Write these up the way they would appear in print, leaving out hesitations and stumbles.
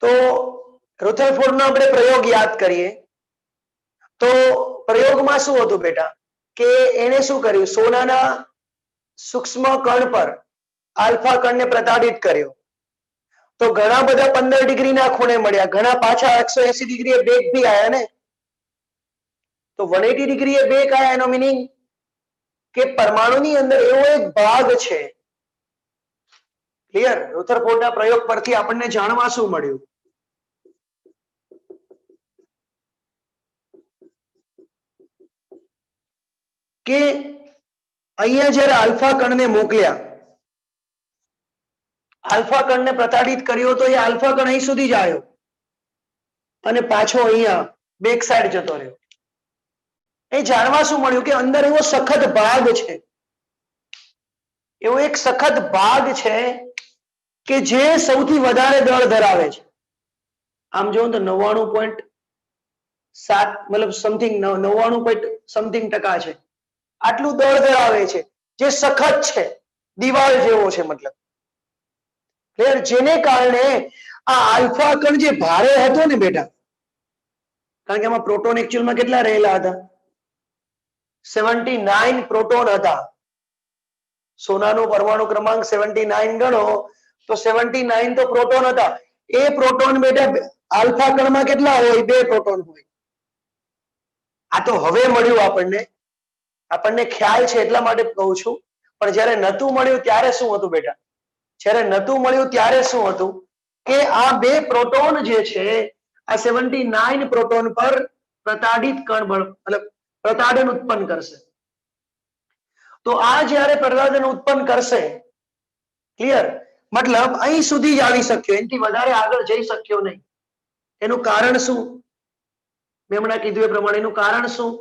તો રુથરફોર્ડનો આપણે પ્રયોગ યાદ કરીએ તો પ્રયોગમાં શું હતું બેટા કે એને શું કર્યું, સોનાના સૂક્ષ્મ કણ પર આલ્ફા કણને પ્રતાડિત કર્યો તો ઘણા બધા 15 ડિગ્રીના ખૂણે મળ્યા, ઘણા પાછા 180 ડિગ્રીએ બેક ભી આયા ને, તો 180 ડિગ્રીએ બેક આયા એનો મીનિંગ કે પરમાણુની અંદર એવો એક ભાગ છે. ક્લિયર? રુથરફોર્ડના પ્રયોગ પરથી આપણને જાણવા શું મળ્યું કે અહીંયા જ્યારે આલ્ફા કણને મોકલ્યા, આલ્ફા કણને પ્રતાડિત કર્યો તો એ આલ્ફા કણ અહીં સુધી જ આવ્યો અને પાછો અહીંયા બેક સાઈડ જતો રહ્યો. એ જાણવા શું મળ્યું કે અંદર એવો સખત ભાગ છે, એવો એક સખત ભાગ છે કે જે સૌથી વધારે દળ ધરાવે છે. આમ જો તો 99.7 મતલબ સમથિંગ 99% છે, આટલું દળ ધરાવે છે, જે સખત છે, દિવાલ જેવો છે મતલબ. ક્લિયર? જેને કારણે આ આલ્ફા કણ જે ભારે હતો ને બેટા, કારણ કે આમાં પ્રોટોન એકચ્યુઅલમાં કેટલા રહેલા હતા? 79 પ્રોટોન હતા. સોનાનો પરમાણુ ક્રમાંક 79 ગણો તો 79 તો પ્રોટોન હતા. એ પ્રોટોન બેટા આલ્ફા કણમાં કેટલા હોય? 2 પ્રોટોન હોય. આ તો હવે મળ્યું આપણને ખ્યાલ છે એટલા માટે કહું છું. પણ જ્યારે નતું મળ્યું ત્યારે શું હતું બેટા? જ્યારે નતું મળ્યું ત્યારે શું હતું કે આ 2 પ્રોટોન જે છે આ 79 પ્રોટોન પર પ્રતાડિત કણ મતલબ પ્રતાડન ઉત્પન્ન કરશે. તો આ જ્યારે પ્રતાડન ઉત્પન્ન કરશે, ક્લિયર, મતલબ અહીં સુધી જ આવી શક્યો, એનાથી વધારે આગળ જઈ શક્યો નહીં. એનું કારણ શું? મેં હમણાં કીધું એ પ્રમાણે એનું કારણ શું?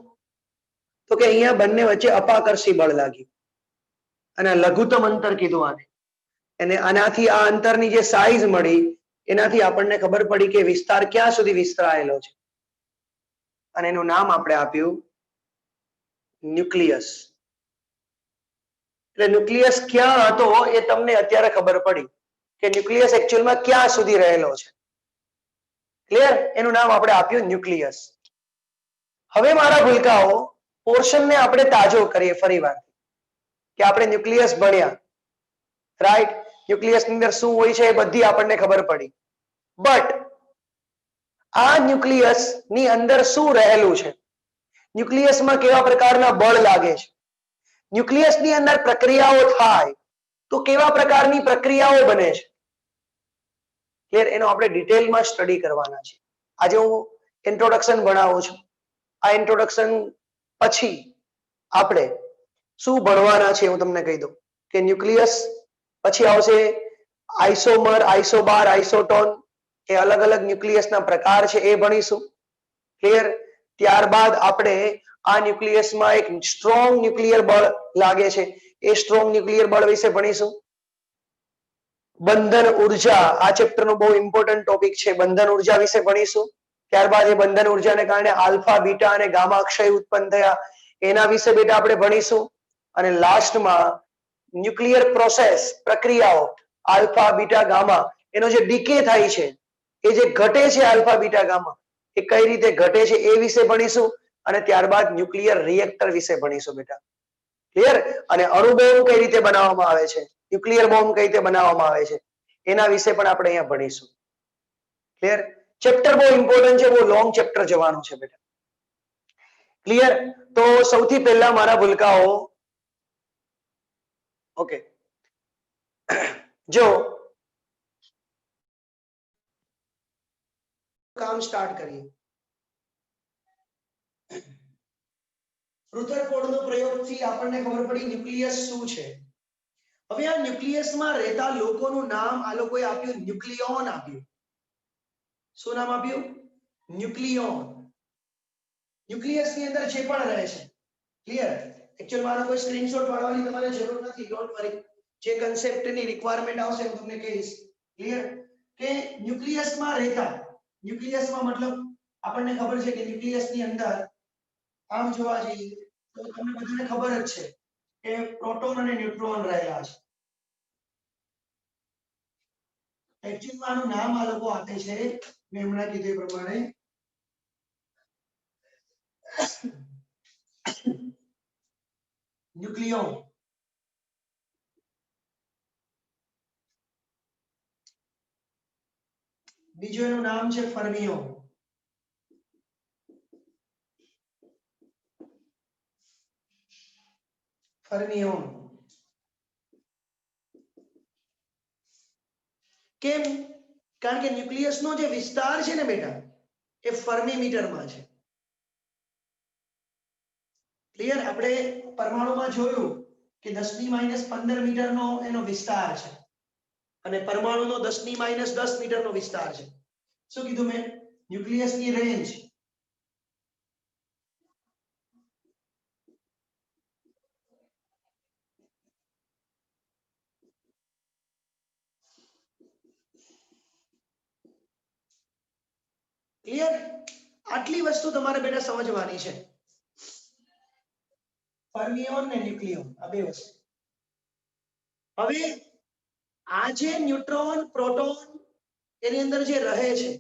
તો કે અહીંયા બંને વચ્ચે અપાકર્ષી બળ લાગ્યું અને લઘુત્તમ અંતર કીધું આને. અને આનાથી આ અંતરની જે સાઈઝ મળી એનાથી આપણને ખબર પડી કે વિસ્તાર ક્યાં સુધી વિસ્તરાયેલો છે અને એનું નામ આપણે આપ્યું ન્યુક્લિયસ. એટલે ન્યુક્લિયસ ક્યાં હતો એ તમને અત્યારે ખબર પડી કે ન્યુક્લિયસ એકચ્યુઅલમાં ક્યાં સુધી રહેલો છે. ક્લિયર? એનું નામ આપણે આપ્યું ન્યુક્લિયસ. હવે મારા ભૂલકાઓ પોર્શનને આપણે તાજો કરીએ ફરીવાર કે આપણે ન્યુક્લિયસ ભણ્યા, રાઈટ? ન્યુક્લિયસની અંદર શું હોય છે એ બધી આપણને ખબર પડી. બટ આ ન્યુક્લિયસ ની અંદર શું રહેલું છે? ન્યુક્લિયસમાં કેવા પ્રકારના બળ લાગે છે? ન્યુક્લિયસની અંદર પ્રક્રિયાઓ થાય તો કેવા પ્રકારની પ્રક્રિયાઓ બને છે? ક્લિયર? એનો આપણે ડિટેલમાં સ્ટડી કરવાના છે. આજે હું ઇન્ટ્રોડક્શન ભણાવું છું. આ ઇન્ટ્રોડક્શન પછી આપણે શું ભણવાના છે હું તમને કહી દઉં કે ન્યુક્લિયસ પછી આવશે આઇસોમર, આઇસોબાર, આઇસોટોન, એ અલગ અલગ ન્યુક્લિયસના પ્રકાર છે એ ભણીશું. ક્લિયર? ત્યારબાદ આપણે આ ન્યુક્લિયસમાં એક સ્ટ્રોંગ ન્યુક્લિયર બળ લાગે છે, એ સ્ટ્રોંગ ન્યુક્લિયર બળ વિશે ભણીશું. બંધન ઉર્જા, આ ચેપ્ટરનો બહુ ઇમ્પોર્ટન્ટ ટોપિક છે, બંધન ઉર્જા વિશે ભણીશું. ત્યારબાદ એ બંધન ઉર્જાને કારણે આલ્ફા, બીટા અને ગામા અક્ષય ઉત્પન્ન થયા એના વિશે બેટા આપણે ભણીશું. અને લાસ્ટમાં ન્યુક્લિયર પ્રોસેસ, પ્રક્રિયાઓ, આલ્ફા, બીટા, ગામા, એનો જે ડીકે થાય છે, એ જે ઘટે છે આલ્ફા, બીટા, ગામા, એ કઈ રીતે ઘટે છે એ વિશે ભણીશું. અને ત્યારબાદ ન્યુક્લિયર રિએક્ટર વિશે ભણીશું બેટા. ક્લિયર? અને અણુબોમ્બ કઈ રીતે બનાવવામાં આવે છે, ન્યુક્લિયર બોમ્બ કઈ રીતે બનાવવામાં આવે છે એના વિશે પણ આપણે અહીંયા ભણીશું. ક્લિયર? ચેપ્ટર બહુ ઇમ્પોર્ટન્ટ છે, બહુ લોંગ ચેપ્ટર જવાનું છે બેટા. ક્લિયર? તો સૌથી પહેલા મારા ભૂલકાઓ, ઓકે, જો કામ સ્ટાર્ટ કરીએ. રુથરફોર્ડનો પ્રયોગથી આપણને ખબર પડી ન્યુક્લિયસ શું છે. હવે આ ન્યુક્લિયસમાં રહેતા લોકોનું નામ આ લોકોએ આપ્યું ન્યુક્લિયોન આપ્યું. શું નામ આપ્યું? ન્યુક્લિયોન. ન્યુક્લિયસની અંદર જે પણ રહે છે, ક્લિયર? એકચ્યુઅલ મારો કોઈ સ્ક્રીનશોટ પાડવાની તમારે જરૂર નથી, ડોન્ટ વરી. જે કન્સેપ્ટની રિક્વાયરમેન્ટ આવશે હું તમને કહીશ. ક્લિયર? કે ન્યુક્લિયસમાં રહેતા, ન્યુક્લિયસમાં મતલબ આપણને ખબર છે કે ન્યુક્લિયસની અંદર આમ જોવા જઈએ તો તમને બધાને ખબર જ છે કે પ્રોટોન અને ન્યુટ્રોન રહેલા છે. एक्चुअली માં આનું નામ આ લોકો આપે છે મેં હમણાં કીધું એ પ્રમાણે ન્યુક્લિયોન. બીજું એનું નામ છે ફર્મિયોન. ફર્મિયોન કેમ? કારણ કે ન્યુક્લિયસ નો જે વિસ્તાર છે ને બેટા એ ફર્મી મીટરમાં છે. ક્લિયર? આપણે પરમાણુમાં જોયું કે 10⁻15 મીટરનો એનો વિસ્તાર છે અને પરમાણુનો 10⁻10 મીટરનો વિસ્તાર છે. શું કીધું મેં? ન્યુક્લિયસની રેન્જ ક્લિયર? આટલી વસ્તુ તમારે બેટા સમજવાની છે. ફર્મિયોન ને ન્યુક્લિયોન આ બે વસ્તુ. હવે આ જે ન્યુટ્રોન પ્રોટોન એની અંદર જે રહે છે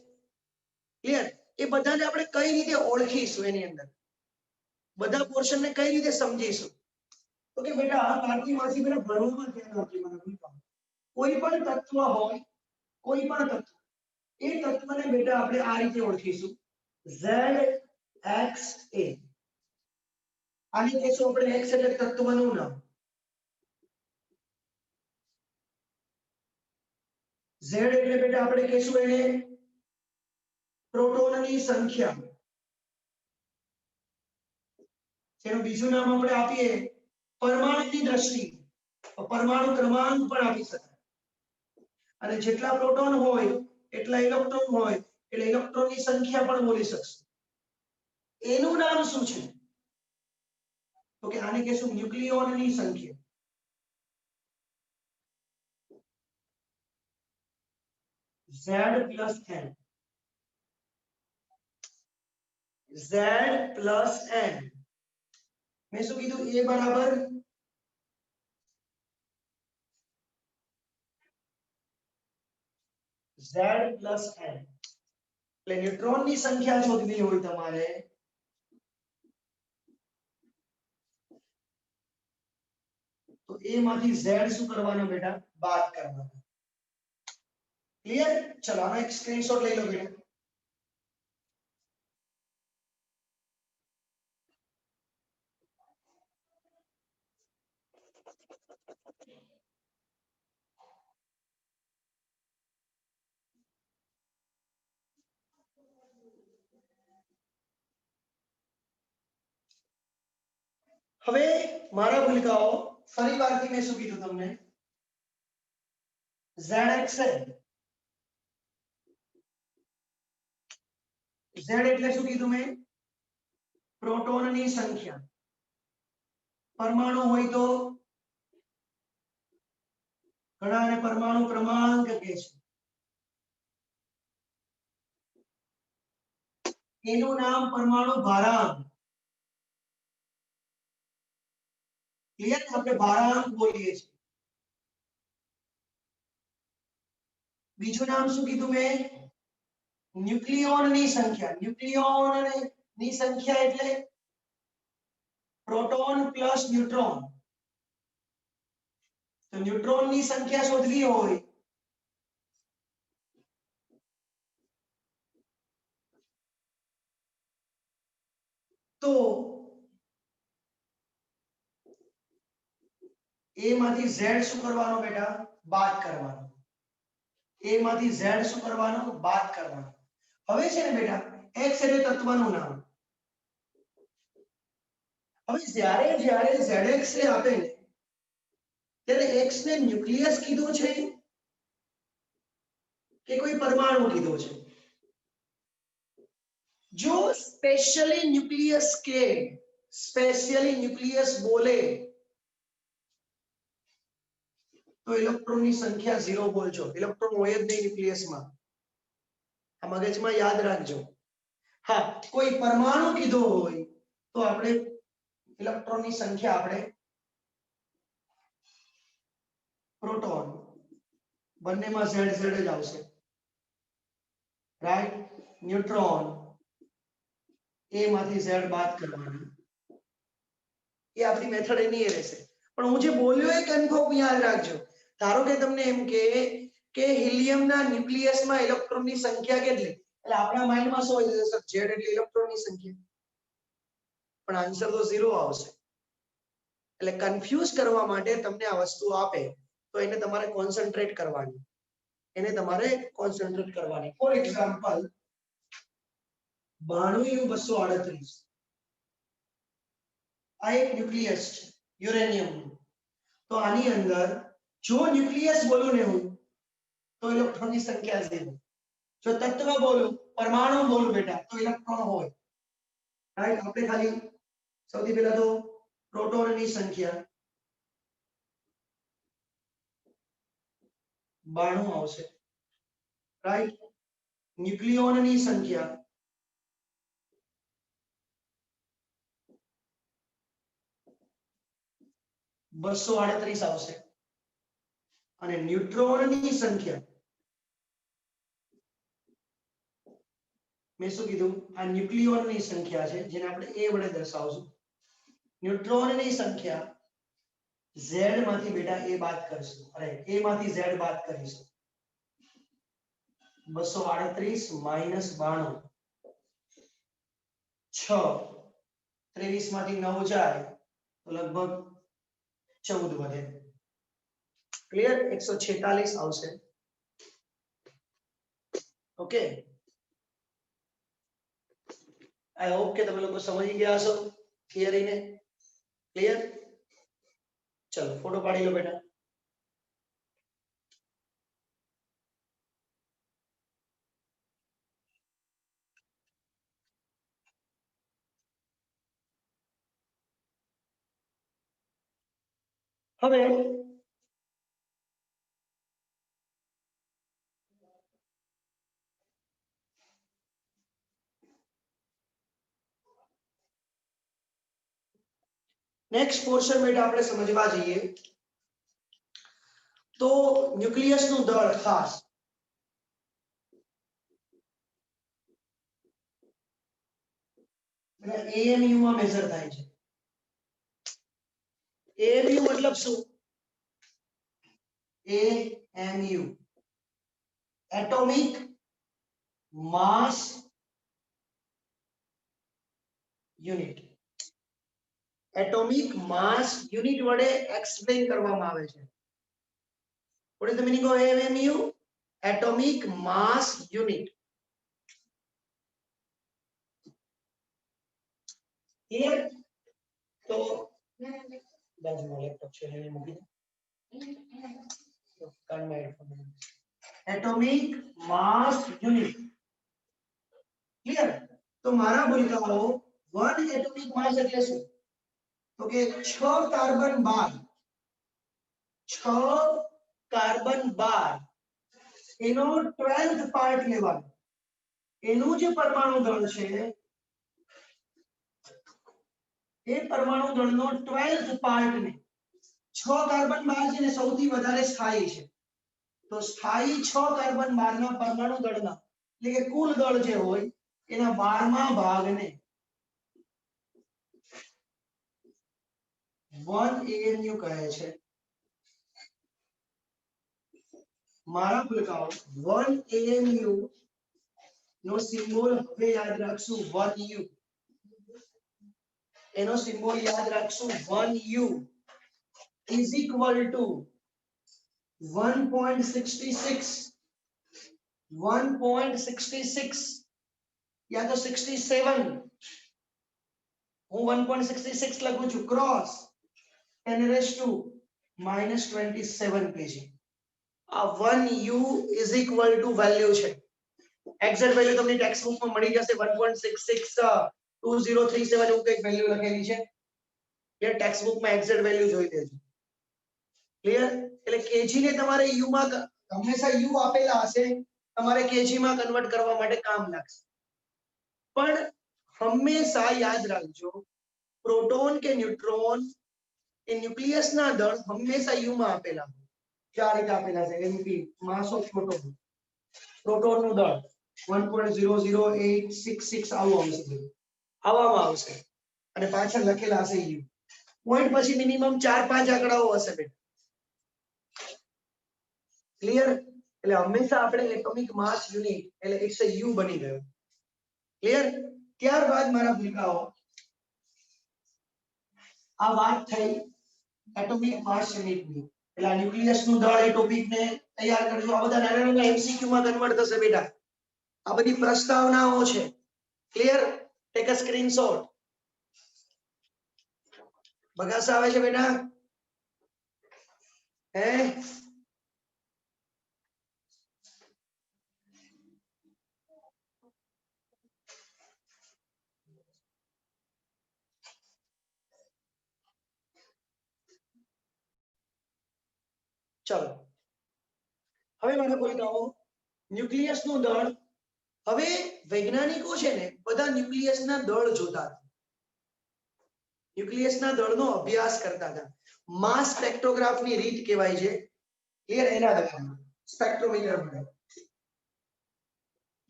ક્લિયર, એ બધાને આપણે કઈ રીતે ઓળખીશું? એની અંદર બધા પોર્શન ને કઈ રીતે સમજીશું? તો કે બેટા આ કાળજીમાંથી બેટા ભણવામાં ધ્યાન આપજો મારા મિત્રો. કોઈ પણ તત્વ હોય, કોઈ પણ તત્વ, એ તત્વને બેટા આપણે આ રીતે ઓળખીશું ZXA. આની કહેશું આપણે X એટલે તત્વનું નામ. Z એટલે બેટા આપણે કહેશું એને પ્રોટોનની સંખ્યા. જેનું બીજું નામ આપણે આપીએ પરમાણુની દ્રષ્ટિ, પરમાણુ ક્રમાંક પણ આપી શકાય. અને જેટલા પ્રોટોન હોય એટલા ઇલેક્ટ્રોન હોય એટલે ઇલેક્ટ્રોનની સંખ્યા પણ બોલી શકશું. એનું નામ શું છે? તો કે આને કહેશું ન્યુક્લિયોનની સંખ્યા. Z+N. Z+N. મેં શું કીધું? A બરાબર Z+N. એટલે ન્યુટ્રોનની સંખ્યા શોધવી હોય તમારે તો A માંથી Z શું કરવાનો બેટા? બાદ કરવાનો. ક્લિયર? ચલો આનો એક સ્ક્રીનશોટ લઈ લો બેટા. હવે મારા ભૂલકાઓ ફરી વારથી મેં શું કીધું તમને? ZXA. Z એટલે શું કીધું મેં? પ્રોટોનની સંખ્યા. પરમાણુ હોય તો ઘણાને પરમાણુ ક્રમાંક કહે છે. એનું નામ પરમાણુ ભારાંક. ક્લિયર? આપણે ભારાંક બોલીએ છીએ. બીજું નામ શું કીધું મેં? ન્યુક્લિયોનની સંખ્યા. ન્યુક્લિયોનની સંખ્યા એટલે પ્રોટોન પ્લસ ન્યુટ્રોન. તો ન્યુટ્રોનની સંખ્યા શોધવી હોય તો A માંથી Z શું કરવાનો બેટા? બાદ કરવાનો. A માંથી Z શું કરવાનો? બાદ કરવાનો. હવે છે ને બેટા X એટલે તત્વનું નામ. હવે જ્યારે જ્યારે ZXA આપે ને ત્યારે X ને ન્યુક્લિયસ કીધો છે કે કોઈ પરમાણુ કીધો છે? જો સ્પેશિયલી ન્યુક્લિયસ કે સ્પેશિયલી ન્યુક્લિયસ બોલે તો ઇલેક્ટ્રોનની સંખ્યા 0 બોલજો. ઇલેક્ટ્રોન હોય જ નહીં ન્યુક્લિયસમાં. આ મગજમાં યાદ રાખજો. હા, કોઈ પરમાણુ કીધો હોય તો આપણે ઇલેક્ટ્રોનની સંખ્યા આપણે પ્રોટોન બંનેમાં z z જ આવશે, રાઈટ. ન્યુટ્રોન a માંથી z બાદ કરવાના, એ આપણી મેથડ એની એ રહેશે. પણ હું જે બોલ્યો એ કન્ફર્મ યાદ રાખજો. ધારો કે તમને એમ કે હિલિયમના ન્યુક્લિયસમાં ઇલેક્ટ્રોનની સંખ્યા કેટલી, એટલે આપણા માઇન્ડમાં શું હોય છે, z એટલે ઇલેક્ટ્રોનની સંખ્યા, પણ આન્સર તો 0 આવશે. એટલે કન્ફ્યુઝ કરવા માટે તમને આ વસ્તુ આપે તો એને તમારે કોન્સન્ટ્રેટ કરવાની, ફોર એક્ઝામ્પલ 92U238 આ એક ન્યુક્લિયસ છે યુરેનિયમનું. તો આની અંદર જો ન્યુક્લિયસ બોલું ને હું તો ઇલેક્ટ્રોનની સંખ્યા 0, જો તત્વ બોલું, પરમાણુ બોલું બેટા તો ઇલેક્ટ્રોન હોય, રાઈટ. આપણે ખાલી સૌથી પહેલા તો પ્રોટોનની સંખ્યા 92 આવશે, રાઈટ. ન્યુક્લિયોનની સંખ્યા 238 આવશે અને ન્યુટ્રોનની સંખ્યા, મેં શું કીધું, આ ન્યુક્લિયોનની સંખ્યા છે જેને આપણે a વડે દર્શાવશું. ન્યુટ્રોનની સંખ્યા z માંથી બેટા a બાદ કરશું, અરે a માંથી z બાદ કરીશું. 238 માઈનસ 92, 6, 23 માંથી 9 જાય તો લગભગ 14 વધે, ક્લિયર. 146 આવશે. ઓકે, આઈ હોપ કે તમે લોકો સમજી ગયા હશો થિયરી ને, ક્લિયર. ચલો ફોટો પાડી લો બેટા. હવે નેક્સ્ટ પોર્શન બેટા આપણે સમજવા જઈએ તો ન્યુક્લિયસ નું દળ ખાસ AMU માં મેજર થાય છે. AMU મતલબ શું? AMU એટોમિક માસ યુનિટ. એટોમિક માસ યુનિટ વડે એક્સપ્લેન કરવામાં આવે છે. What is the meaning of AMU? Atomic mass unit. Clear? તો બાજુમાં લેપટોપ છે એને મૂકી દો. કાનમાં હેડફોન. એટોમિક માસ યુનિટ. ક્લિયર? તો મારા ભૂલકાઓ 1 એટોમિક માસ એટલે શું? તો કે 6 કાર્બન 12, 6 કાર્બન 12 એનો 12th પાર્ટ લેવાનો. એનું જે પરમાણુ દળ છે એ પરમાણુ દળનો 12th પાર્ટ ને 6 કાર્બન 12 છે ને સૌથી વધારે સ્થાયી છે. તો સ્થાયી 6 કાર્બન 12 ના પરમાણુ દળના એટલે કે કુલ દળ જે હોય એના 12મા ભાગને 1 AMU કહે છે. મારા ભૂલકાઓ 1 AMU નો સિમ્બોલ હવે યાદ રાખશું 1U. એનો સિમ્બોલ યાદ રાખશું 1U is equal to 1.66 या तो 67. હું 1.66 લખું છું ક્રોસ 10 raised to -27 kg. આ 1U is equal to value છે. એક્ઝેક્ટ વેલ્યુ તમને ટેક્સ્ટ બુકમાં મળી જશે 1.662037 એવું કંઈક વેલ્યુ લખેલી છે. એ ટેક્સ્ટ બુકમાં એક્ઝેક્ટ વેલ્યુ જોઈ લેજો. ક્લિયર? એટલે કેજી ને તમારે યુ માં હંમેશા યુ આપેલા હશે, તમારે કેજી માં કન્વર્ટ કરવા માટે કામ લાગશે. પણ હંમેશા યાદ રાખજો પ્રોટોન કે ન્યુટ્રોન એ ન્યુક્લિયસ ના દળ હંમેશા યુ માં આપેલા હોય. ચાર રીતે આપેલા છે એમપી માસ ઓફ પ્રોટોન પ્રોટોનનું દળ 1.00866 આવું આવશે આવામાં આવશે અને પાછળ લખેલા હશે યુ પોઈન્ટ પછી મિનિમમ 4-5 આંકડાઓ હશે બેટા ક્લિયર એટલે હંમેશા આપણે એટોમિક માસ યુનિટ એટલે ઇટ્સ અ યુ બની ગયો ક્લિયર ત્યારબાદ મારા ભૂલકાઓ આ વાત થઈ એટોમિક માસ યુનિટની એટલે ન્યુક્લિયસ નું દળ એ ટોપિક ને તૈયાર કરજો આ બધા નાના નાના એમસીક્યુ માં કન્વર્ટ થશે બેટા આ બધી પ્રસ્તાવનાઓ છે ક્લિયર ટેક અ સ્ક્રીનશોટ બગાસા આવે છે બેટા હે ચલો હવે મને બોલતાઓ ન્યુક્લિયસ નું દળ હવે વૈજ્ઞાનિકો છે ને બધા ન્યુક્લિયસ ના દળ જોતા હતા ન્યુક્લિયસ ના દળનો અભ્યાસ કરતા હતા માસ સ્પેક્ટ્રોગ્રાફ ની રીત કહેવાય છે ક્લિયર એના દ્વારા સ્પેક્ટ્રોમીટર વડે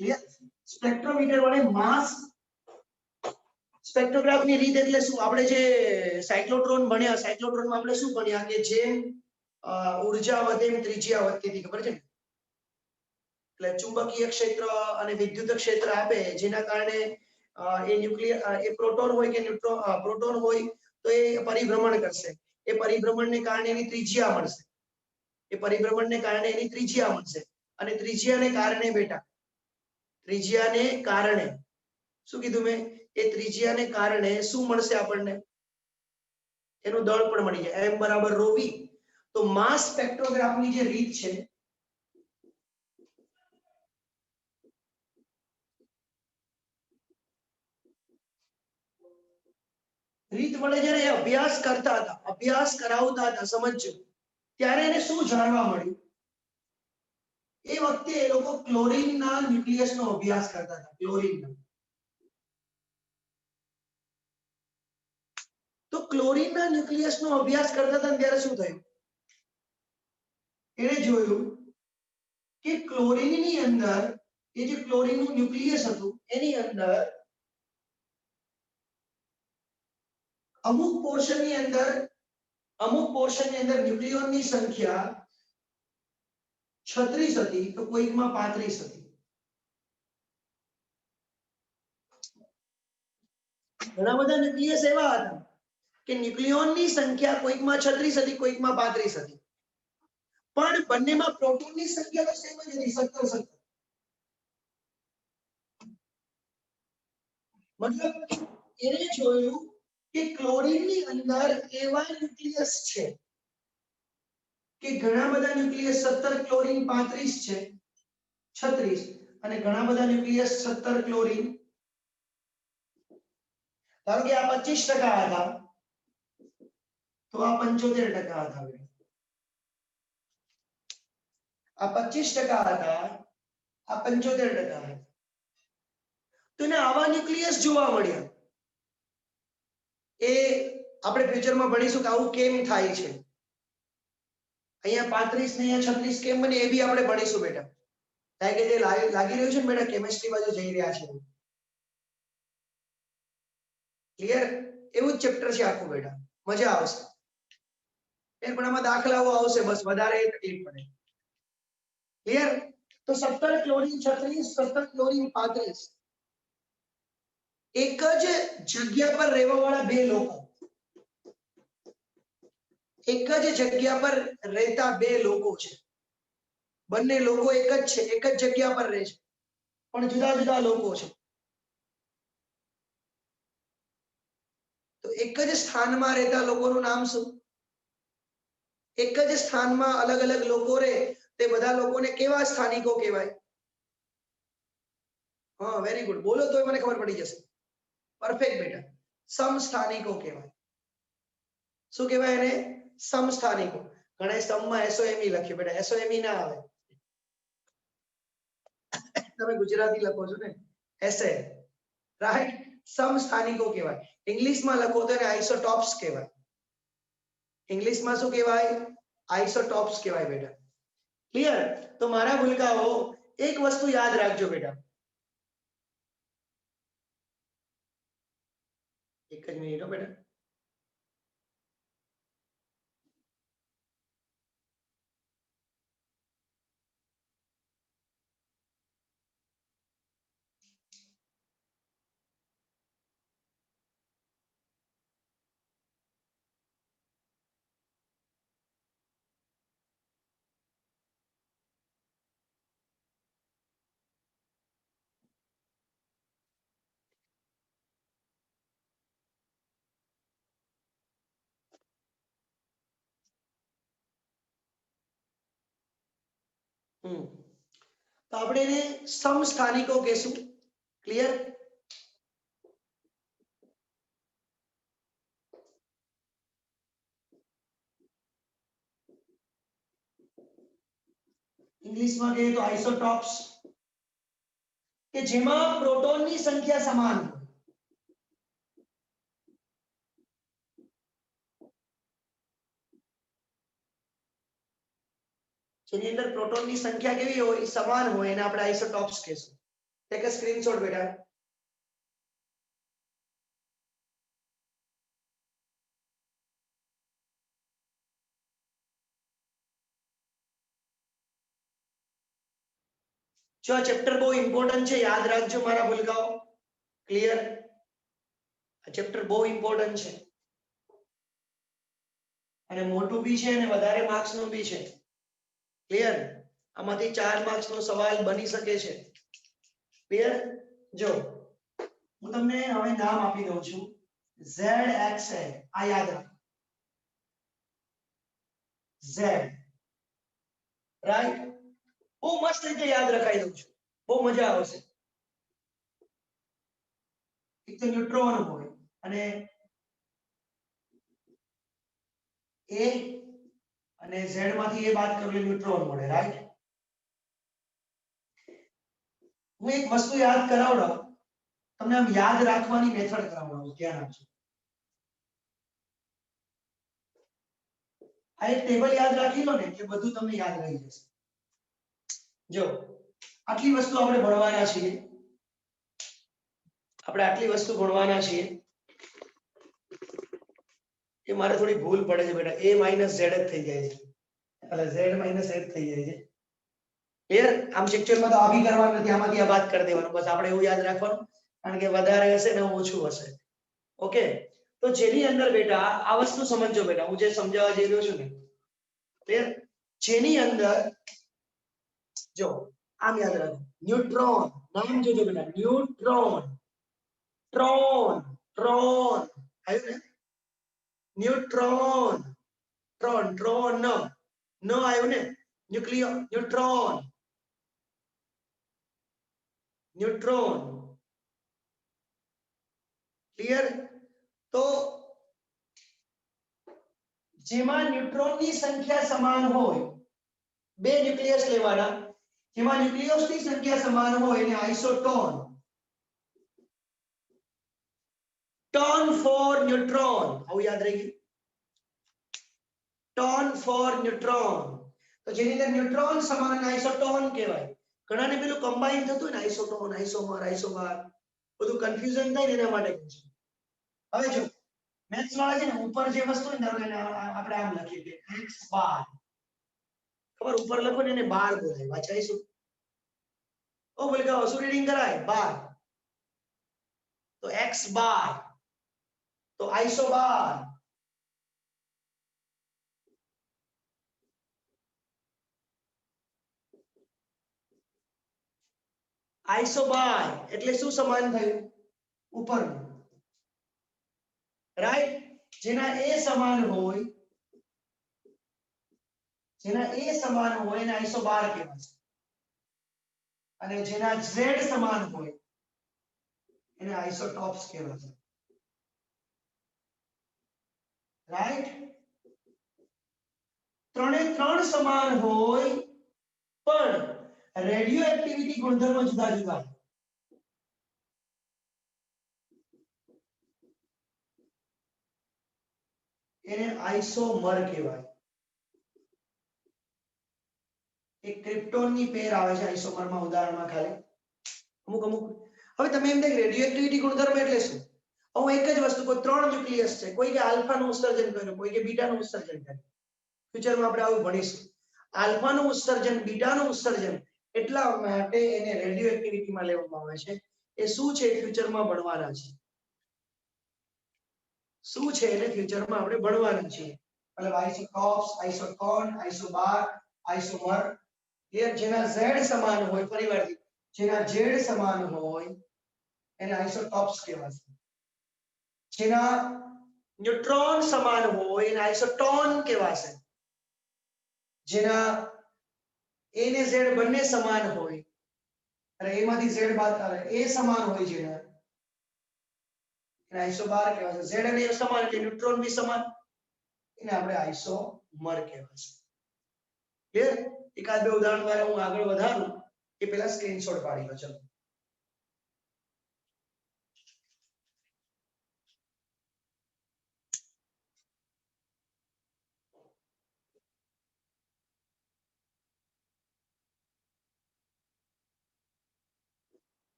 ક્લિયર સ્પેક્ટ્રોમીટર વડે માસ સ્પેક્ટ્રોગ્રાફ ની રીત એટલે શું આપણે જે સાયક્લોટ્રોન ભણ્યા સાયક્લોટ્રોન માં આપણે શું ભણ્યા કે જેમ ઉર્જા વધે એમ ત્રિજ્યા વધતી હતી ખબર છે ને એટલે ચુંબકીય ક્ષેત્ર અને વિદ્યુત ક્ષેત્ર આપે જેના કારણે એ ન્યુક્લિયર એ પ્રોટોન હોય કે ન્યુટ્રોન પ્રોટોન હોય તો એ પરિભ્રમણ કરશે એ પરિભ્રમણને કારણે એની ત્રિજ્યા મળશે એ પરિભ્રમણને કારણે એની ત્રિજ્યા મળશે અને ત્રિજ્યાને કારણે બેટા ત્રિજ્યાને કારણે શું કીધું મેં એ ત્રિજ્યાને કારણે શું મળશે આપણને એનું દળ પણ મળી જાય m બરાબર ρ v તો માસ સ્પેક્ટ્રોગ્રાફની જે રીત છે રીત વડે જ્યારે અભ્યાસ કરતા હતા અભ્યાસ કરાવતા હતા સમજજો ત્યારે એને શું જાણવા મળ્યું એ વખતે એ લોકો ક્લોરીનના ન્યુક્લિયસનો અભ્યાસ કરતા હતા ક્લોરીનના તો ક્લોરીનના ન્યુક્લિયસનો અભ્યાસ કરતા હતા ત્યારે શું થયું એને જોયું કે ક્લોરીનની અંદર એ જે ક્લોરીનનું ન્યુક્લિયસ હતું એની અંદર અમુક પોર્શનની અંદર ન્યુક્લિયોનની સંખ્યા 36 હતી તો કોઈકમાં 35 હતી ઘણા બધા ન્યુક્લિયસ એવા હતા કે ન્યુક્લિયોનની સંખ્યા કોઈકમાં 36 હતી કોઈકમાં 35 હતી પણ બંનેમાં પ્રોટોનની સંખ્યા તો સેમ જ હતી 17 મતલબ એને જોયું કે ક્લોરીનની અંદર એવા ન્યુક્લિયસ છે કે ઘણા બધા ન્યુક્લિયસ 17 ક્લોરીન 35 છે 36 અને ઘણા બધા ન્યુક્લિયસ 17 ક્લોરીન ધારો કે આ 25% હતા તો આ 75% હતા આ 25% હતા આ 75% હતા તો એને આવા ન્યુક્લિયસ જોવા મળ્યા એ આપણે ફ્યુચરમાં ભણીશું કે આવું કેમ થાય છે અહીંયા 35 ને અહીંયા 36 કેમ બને એ બી આપણે ભણીશું બેટા કારણ કે જે લાગી રહ્યું છે ને બેટા કેમિસ્ટ્રી બાજુ જઈ રહ્યા છે ક્લિયર એવું જ ચેપ્ટર છે આખું બેટા મજા આવશે એ પણ આમાં દાખલાઓ આવશે બસ વધારે તકલીફ પડે ક્લિયર તો 17 ક્લોરીન 36 17 ક્લોરીન 35 એક જ જગ્યા પર રહેવા વાળા બે લોકો એક જ જગ્યા પર રહેતા બે લોકો છે બંને લોકો એક જ છે એક જ જગ્યા પર રહે છે પણ જુદા જુદા લોકો છે તો એક જ સ્થાનમાં રહેતા લોકોનું નામ શું એક જ સ્થાનમાં અલગ અલગ લોકો રહે તે બધા લોકોને કેવા સ્થાનિકો કહેવાય હા વેરી ગુડ બોલો તો મને ખબર પડી જશે પરફેક્ટ બેટા સમસ્થાનિકો કહેવાય શું કહેવાય એને સમસ્થાનિકો ઘણા સમમાં એસઓએમઈ લખ્યું બેટા એસઓએમઈ ના આવે તમે ગુજરાતી લખો છો ને એસે રાઈટ સમસ્થાનિકો કહેવાય ઇંગ્લિશમાં લખો તો એને આઇસોટોપ્સ કહેવાય ઇંગ્લિશમાં શું કહેવાય આઇસોટોપ્સ કહેવાય બેટા. ક્લિયર? તો મારા ભૂલકાઓ એક વસ્તુ યાદ રાખજો બેટા. એક જ મિનિટ હો બેટા. તો આપણે એને સમસ્થાનિકો કહેશું. ક્લિયર? ઇંગ્લિશમાં કહીએ તો આઇસોટોપ્સ, કે જેમાં પ્રોટોનની સંખ્યા સમાન હોય. જેની અંદર પ્રોટોનની સંખ્યા કેવી હોય? સમાન હોય, એને આપણે આઇસોટોપ્સ કહેશું. ટેક અ સ્ક્રીનશોટ બેટા. જો આ ચેપ્ટર બહુ ઇમ્પોર્ટન્ટ છે, યાદ રાખજો મારા ભૂલકાઓ. ક્લિયર? આ ચેપ્ટર બહુ ઇમ્પોર્ટન્ટ છે અને મોટું બી છે અને વધારે માર્ક્સ નું બી છે. ક્લિયર? આમાંથી 4 માર્ક્સ નો સવાલ બની શકે છે. ક્લિયર? જો હું તમને હવે નામ આપી દઉં છું. ZXA, આ યાદ રાખો. Z, right? બહુ મસ્ત રીતે યાદ રખાઈ દઉં છું, બહુ મજા આવશે. એક તો ન્યુટ્રોન હોય અને A અને Z માંથી A બાદ કરેલું ન્યુટ્રોન મળે, રાઈટ? હું એક વસ્તુ યાદ કરાવડાવું, તમને આમ યાદ રાખવાની મેથડ કરાવડાવું, ધ્યાન આપજો. આ એક ટેબલ યાદ રાખી લો ને એટલે બધું તમને યાદ રહી જશે. જો આટલી વસ્તુ આપણે ભણવાના છીએ, એ મારે થોડી ભૂલ પડે છે બેટા. A - Z જ થઈ જાય છે, એટલે Z - Z થઈ જાય છે. ક્લિયર? આમ સેક્ચરમાં તો આ બી કરવાનું નથી, આમાંથી આ બાદ કરી દેવાનું. બસ આપણે એવું યાદ રાખવાનું, કારણ કે વધારે હશે ને ઓછું હશે. ઓકે? તો જેની અંદર બેટા આ વસ્તુ સમજજો બેટા, હું જે સમજાવવા જઈ રહ્યો છું ને. ક્લિયર? જેની અંદર જો આમ યાદ રાખો, ન્યુટ્રોન. નામ જોજો બેટા, ન્યુટ્રોન. ટ્રોન, ટ્રોન આવ્યું ને? ન્યુટ્રોન, ટ્રોન, ટ્રોન ન આવ્યું ને? Nucleo, neutron, neutron. ક્લિયર? તો જેમાં ન્યુટ્રોનની સંખ્યા સમાન હોય, બે ન્યુક્લિયસ લેવાના, જેમાં ન્યુક્લિયસની સંખ્યા સમાન હોય એને આઇસોટોન. ટોન ફોર ન્યુટ્રોન, આવું યાદ રહી ગયું? Tone for neutron. તો જેની અંદર ન્યુટ્રોન સમાન આઇસોટોન કહેવાય. ઘણાને પેલું કમ્બાઈન થતું હોય ને, આઇસોટોન, આઇસોમર, આઇસોબાર, બધું કન્ફ્યુઝન થાય ને એના માટે કહું છું. હવે જો મેથ્સ વાળા છે ને, ઉપર જે વસ્તુ હોય ને આપણે આમ લખીએ કે x બાર. ખબર? ઉપર લખો ને એને બાર બોલાય. વાંચાઈશું? ઓ બોલકા શું રીડિંગ કરાય? બાર. તો x બાર, તો આઇસોબાર. આઇસોબાર એટલે શું સમાન થયું? ઉપરનું, રાઈટ? જેના A સમાન હોય, જેના A સમાન હોય એને આઇસોબાર કહેવાય છે. અને જેના Z સમાન હોય એને આઇસોટોપ્સ કહેવાય છે, રાઈટ? ત્રણે ત્રણ સમાન હોય પણ રેડિયો એક્ટિવિટી ગુણધર્મો જુદા જુદા. એને આઇસોમર કહેવાય. એક ક્રિપ્ટોનની પેર આવે છે આઇસોમરમાં ઉદાહરણમાં ખાલી અમુક હવે તમે એમ થાય રેડિયો એક્ટિવિટી ગુણધર્મ એટલે શું? હું એક જ વસ્તુ કોઈ ત્રણ ન્યુક્લિયસ છે, કોઈ કે આલ્ફાનું ઉત્સર્જન કર્યું, કોઈ કે બીટાનું ઉત્સર્જન કર્યું. ફ્યુચરમાં આપણે આવું ભણીશું. આલ્ફાનું ઉત્સર્જન, બીટાનું ઉત્સર્જન, એટલા માટે એને રેડિયો એક્ટિવિટીમાં લેવામાં આવે છે. એ શું છે ફ્યુચરમાં ભણવાના છે. શું છે એને ફ્યુચરમાં આપણે ભણવાના છીએ. મતલબ આઇસોટોપ્સ, આઇસોટોન, આઇસોબાર, આઇસોમર, જેના Z સમાન હોય, ફરીવાર જેના Z સમાન હોય એને આઇસોટોપ્સ કહેવાશે. જેના ન્યુટ્રોન સમાન હોય એને આઇસોટોન કહેવાશે. જેના A ને Z બંને સમાન હોય અને A માંથી Z બાદ આવે, A સમાન હોય જેના એને આઇસોબાર કહેવાશે. Z અને A સમાન એટલે ન્યુટ્રોન બી સમાન, એને આપણે આઇસોમર કહેવાશે. ક્લિયર? એકાદ બે ઉદાહરણ દ્વારા હું આગળ વધારું એ પહેલા સ્ક્રીનશોટ પાડી લો. ચલો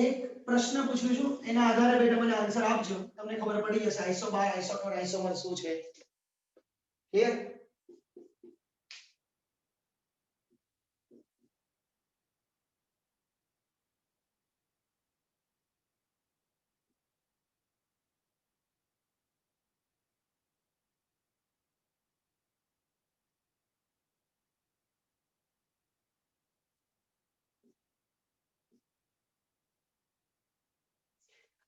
એક પ્રશ્ન પૂછું છું, એના આધારે બેટા મને આન્સર આપજો. તમને ખબર પડી જશે આઇસોબાર, આઇસોટોન, આઇસોમર શું છે. ક્લિયર?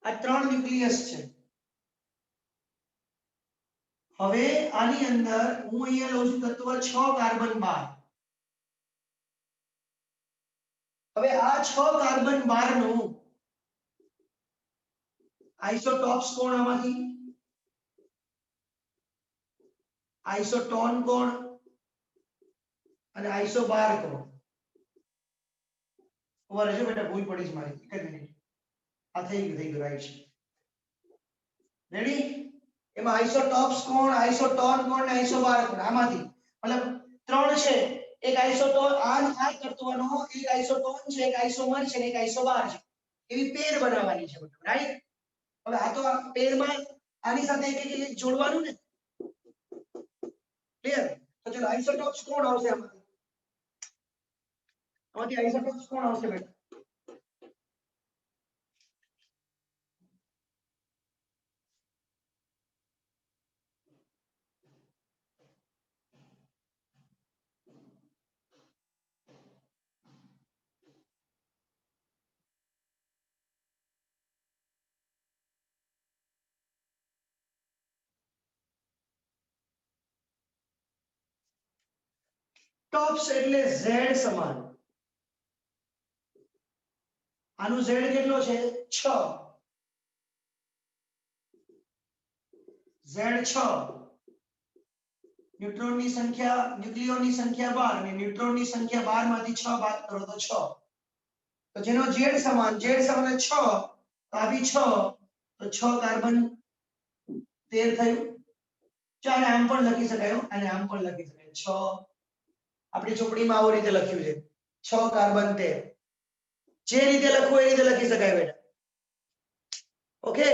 આ ત્રણ ન્યુક્લિયસ છે. હવે આની અંદર હું અહીંયા લઉં છું તત્વ 6 કાર્બન 12. હવે આ 6 કાર્બન 12 નું આઇસોટોપ્સ કોણ આમાંથી? આઇસોટોન કોણ અને આઇસોબાર કોણ? ઉભા રહેજો બેટા, ભૂલ પડી જ મારી. એક જ મિનિટ. આ થઈ ગયું રાઈટ. રેડી? એમાં આઇસોટોપ્સ કોણ, આઇસોટોન કોણ અને આઇસોબાર કોણ? આમાંથી મતલબ ત્રણ છે. એક આઇસોટોન આ તત્વનો એક આઇસોટોન છે, એક આઇસોમર છે અને એક આઇસોબાર છે. એવી પેર બનાવવાની છે મતલબ, રાઈટ? હવે આ તો આ પેરમાં આની સાથે એક જોડવાનું ને. ક્લિયર? તો ચલો આઇસોટોપ્સ કોણ આવશે આમાંથી? આમાંથી આઇસોટોપ્સ કોણ આવશે બેટા? ટોપ્સ એટલે Z સમાન. આનું Z કેટલો છે? 6. Z 6. ન્યુટ્રોનની સંખ્યા, ન્યુક્લિયોનની સંખ્યા 12 અને ન્યુટ્રોનની સંખ્યા 12 માંથી 6 બાદ કરો તો 6. તો જેનો Z સમાન 6, તો આ બી 6, તો 6 કાર્બન 13 થયું. ચાલો આમ પણ લખી શકાય અને આમ પણ લખી શકાય. 6 આપણી ચોપડીમાં આવો રીતે લખ્યું છે, 6 કાર્બન 13. જે રીતે લખવું એ રીતે લખી શકાય બેટા. ઓકે,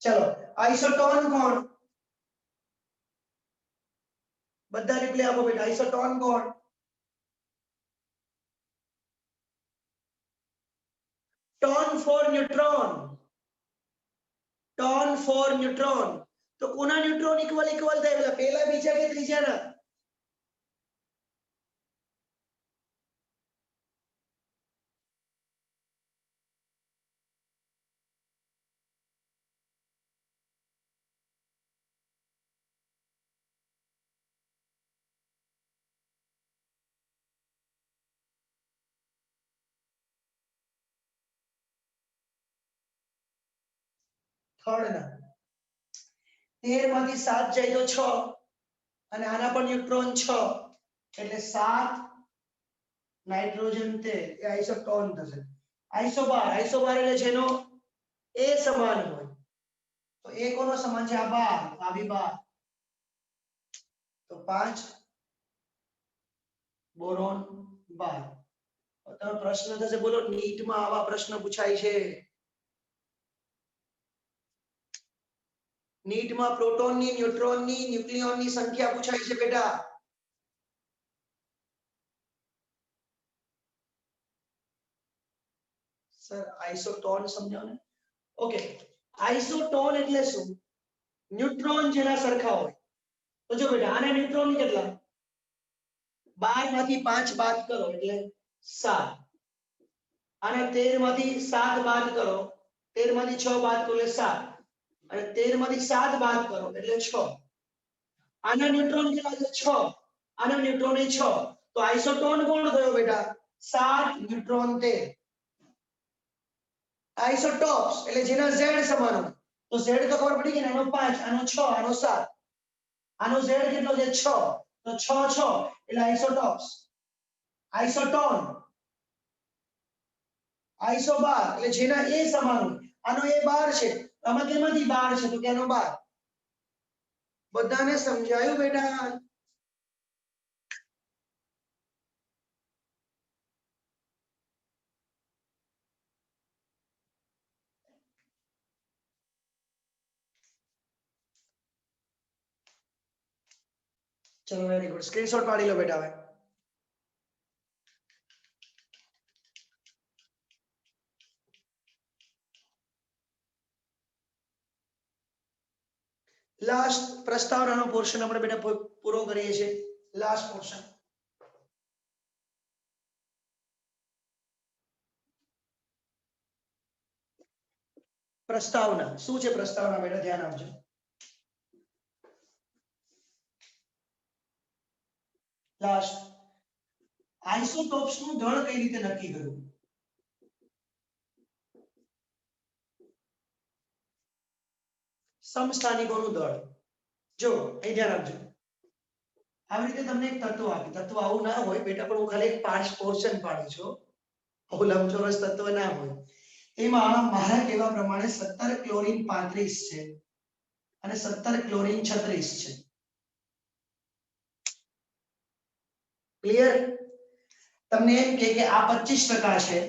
ચલો આઇસોટોન કોણ? બધા રિપ્લે આપો બેટા. આઇસોટોન કોણ? Tone for neutron. Tone for neutron. તો કોના ન્યુટ્રોન ઇક્વલ થાય? પહેલા બીજા કે ત્રીજાના? થર્ડ ના. 13 માંથી 7 જાય તો 6 અને આના પર ન્યુટ્રોન 6 એટલે 7 નાઇટ્રોજન 13 એ આઇસોટોન થશે. આઇસોબાર, આઇસોબાર એટલે જેનો A સમાન હોય. તો A કોનો સમાન છે? આ 12, આ બી 12. તો 5 બોરોન 12. તમે પ્રશ્ન થશે બોલો નીટમાં આવા પ્રશ્ન પૂછાય છે. નીટમાં પ્રોટોનની ન્યુટ્રોનની ન્યુક્લિયોનની સંખ્યા પૂછાય છે બેટા. સર આઇસોટોન સમજાવો ને. ઓકે, આઇસોટોન એટલે શું? ન્યુટ્રોન જેના સરખા હોય. તો જો બેટા આના ન્યુટ્રોન કેટલા? 12 માંથી 5 બાદ કરો એટલે 7. આના 13 માંથી 7 બાદ કરો, 13 માંથી 6 બાદ કરો એટલે 7. અને 13 માંથી 7 બાદ કરો એટલે 6. આના ન્યુટ્રોન કેટલા છે? 6. આના ન્યુટ્રોન એ 6. તો આઇસોટોન કોણ થયો બેટા? 7 ન્યુટ્રોન 13. આઇસોટોપ્સ એટલે જેના z સમાન હોય. તો z તો ખબર પડી કે આનો 5, આનો 6, આનો 7. આનો z કેટલો છે? 6. તો 6 6 એટલે આઇસોટોપ્સ. આઇસોટોન આઇસો 12 એટલે જેના a સમાન હોય. આનો a 12 છે. આમાં કેમાંથી 12 છે? તો કે આનો 12. બધાને સમજાયું બેટા? ચલો વેરી ગુડ. સ્ક્રીનશોટ પાડી લો બેટા. હવે લાસ્ટ પ્રસ્તાવનાનો પોર્શન આપણે બેટા પૂરો કરીએ છીએ. Last portion. પ્રસ્તાવના શું છે? પ્રસ્તાવના બેટા ધ્યાન આપજો. લાસ્ટ આઇસોટોપ્સ નું દળ કઈ રીતે નક્કી કરવું? સમસ્થાનિકોનું દળ. જો અહીં ધ્યાન આપજો. આવી રીતે તમને એક તત્વ આપી. તત્વ આવું ના હોય બેટા, પણ હું ખાલી એક પોર્શન પાડું છું. આવું લંબચોરસ તત્વ ના હોય. એમાં મારા કહેવા પ્રમાણે 17 ક્લોરીન 35 છે અને 17 ક્લોરીન 36 છે. ક્લિયર? તમને એમ કે આ 25% છે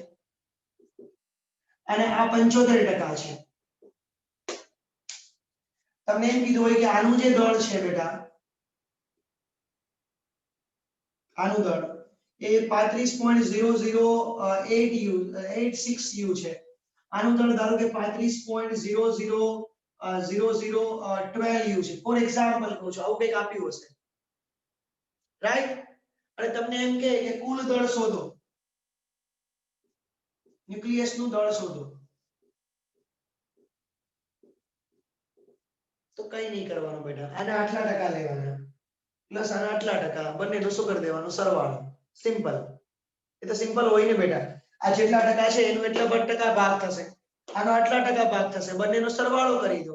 અને આ 75% છે. તમને એમ કીધું હોય કે આનું જે દળ છે બેટા, આનું દળ એ 35.0086 u છે. આનું દળ ધારો કે 35.000012 u છે. ફોર એક્ઝામ્પલ કહું છું, આવું કંઈક આપ્યું હશે, રાઈટ? અને તમને એમ કે કુલ દળ શોધો, ન્યુક્લિયસ નું દળ શોધો. તો કઈ નહીં કરવાનું બેટા, આના આટલા ટકા લેવાના પ્લસ આના આટલા ટકા, બંનેનું શું કરી દેવાનું? સરવાળો. સિમ્પલ. એ તો સિમ્પલ હોય ને બેટા. આ જેટલા ટકા છે એનું એટલા ટકા ભાગ થશે, આનો આટલા ટકા ભાગ થશે, બંનેનો સરવાળો કરી દો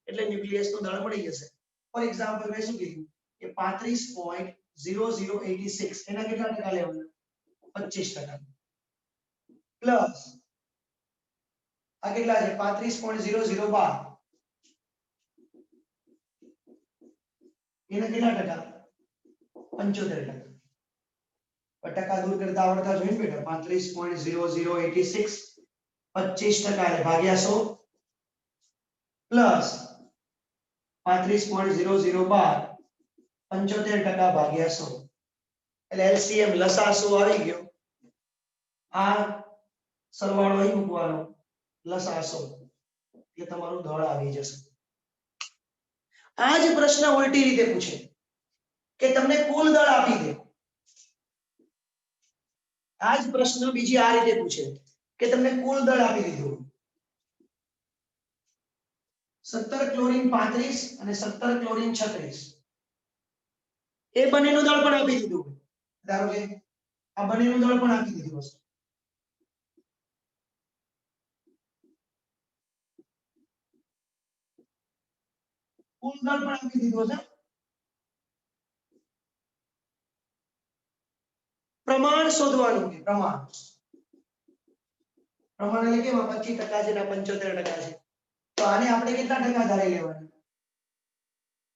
એટલે ન્યુક્લિયસ નું દળ મળી જશે. ફોર એક્ઝામ્પલ મેં શું કીધું કે 35.0086 એના કેટલા ટકા લેવાના? 25%. પ્લસ આ કેટલા છે? 35.0012 એના કેટલા ટકા? 75%. ટકા દૂર કરતા આવડતા જોઈએ ને બેટા. 35.0086 25% એટલે ભાગ્યા 100 પ્લસ 35.0012 75% ભાગ્યા 100 એટલે એલસીએમ લસા 100 આવી ગયો. આ સરવાળો અહીં મૂકવાનો, લસા 100 એટલે તમારું દળ આવી જશે. આ જ પ્રશ્ન ઉલટી રીતે પૂછે કે તમને કુલ દળ આપી દે. આ જ પ્રશ્ન બીજી આ રીતે પૂછે કે તમને કુલ દળ આપી દીધું, 17 ક્લોરીન 35 અને 17 ક્લોરીન 36. એ બંનેનું દળ પણ આપી દીધું. ધારો કે આ બંનેનું દળ પણ આપી દીધું હશે. કુલ દળ પણ આપી દીધું હશે. પ્રમાણ શોધવાનું છે. પ્રમાણ એટલે કેવા? 25% છે ને 75% છે. તો આને આપણે કેટલા ટકા ધારી લેવાના?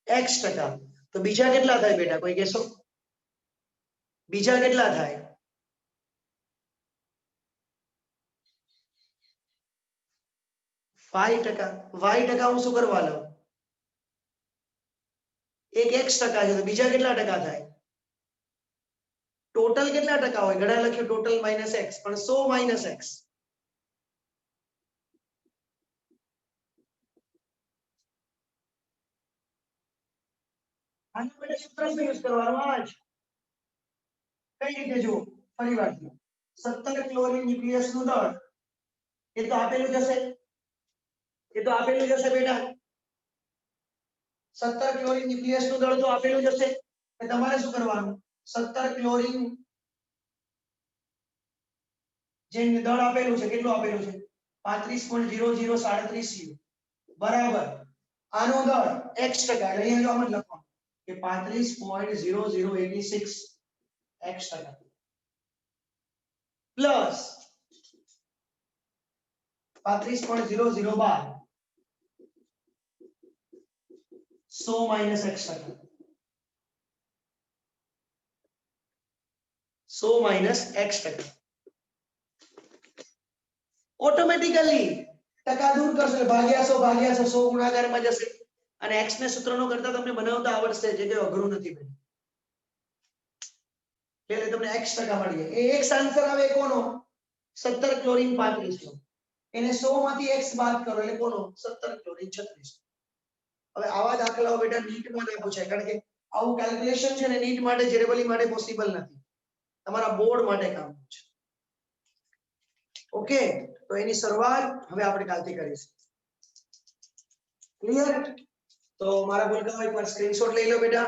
x ટકા. તો બીજા કેટલા થાય બેટા? કોઈ કહેશો? બીજા કેટલા થાય? 5%. y ટકા હું શું કરવા લઉં? એક x ટકા છે તો બીજા કેટલા ટકા થાય? ટોટલ કેટલા ટકા હોય? ઘણા લખ્યું ટોટલ માઇનસ x, પણ 100 માઇનસ x. આના માટે સૂત્ર શું યુઝ કરવાનું? આ જ. કઈ રીતે જુઓ ફરી વાર 17 ક્લોરીન ન્યુક્લિયસ નું દળ એ તો આપેલું જશે, બેટા. 17 ક્લોરીન ન્યુક્લિયસ નું દળ તો આપેલું જશે. તમારે શું કરવાનું? 17 ક્લોરીન જે દળ આપેલું છે, કેટલું આપેલું છે? 35.0037 u બરાબર આનો દળ x ટકા, એટલે અહીંયા જો આમ જ લખવાનું કે 35.0086 x ટકા પ્લસ 35.0012 100 માઇનસ x ટકા, 100 માઇનસ x ટકા. ઓટોમેટિકલી ટકા દૂર કરશો, ભાગ્યા 100 ગુણાકારમાં જશે અને x ને સૂત્રનો કરતા તમને બનાવતા આવડશે, જે કે અઘરું નથી બેન. એટલે તમને x ટકા મળી જાય. એ x આન્સર આવે કોનો? 17 ક્લોરીન 35 નો. એને 100 માંથી x બાદ કરો એટલે કોનો? 17 ક્લોરીન 36. હવે આવા દાખલાઓ બેટા નીટ માં પૂછાય, કારણ કે આવું કેલ્ક્યુલેશન છે ને નીટ માટે જેરેબલી માટે પોસિબલ નથી, તમારા બોર્ડ માટે કામ છે. ઓકે, તો એની શરૂઆત હવે આપણે કાલથી કરીશું. ક્લિયર? તો મારા ભૂલકાઓ એકવાર સ્ક્રીનશોટ લઈ લો બેટા.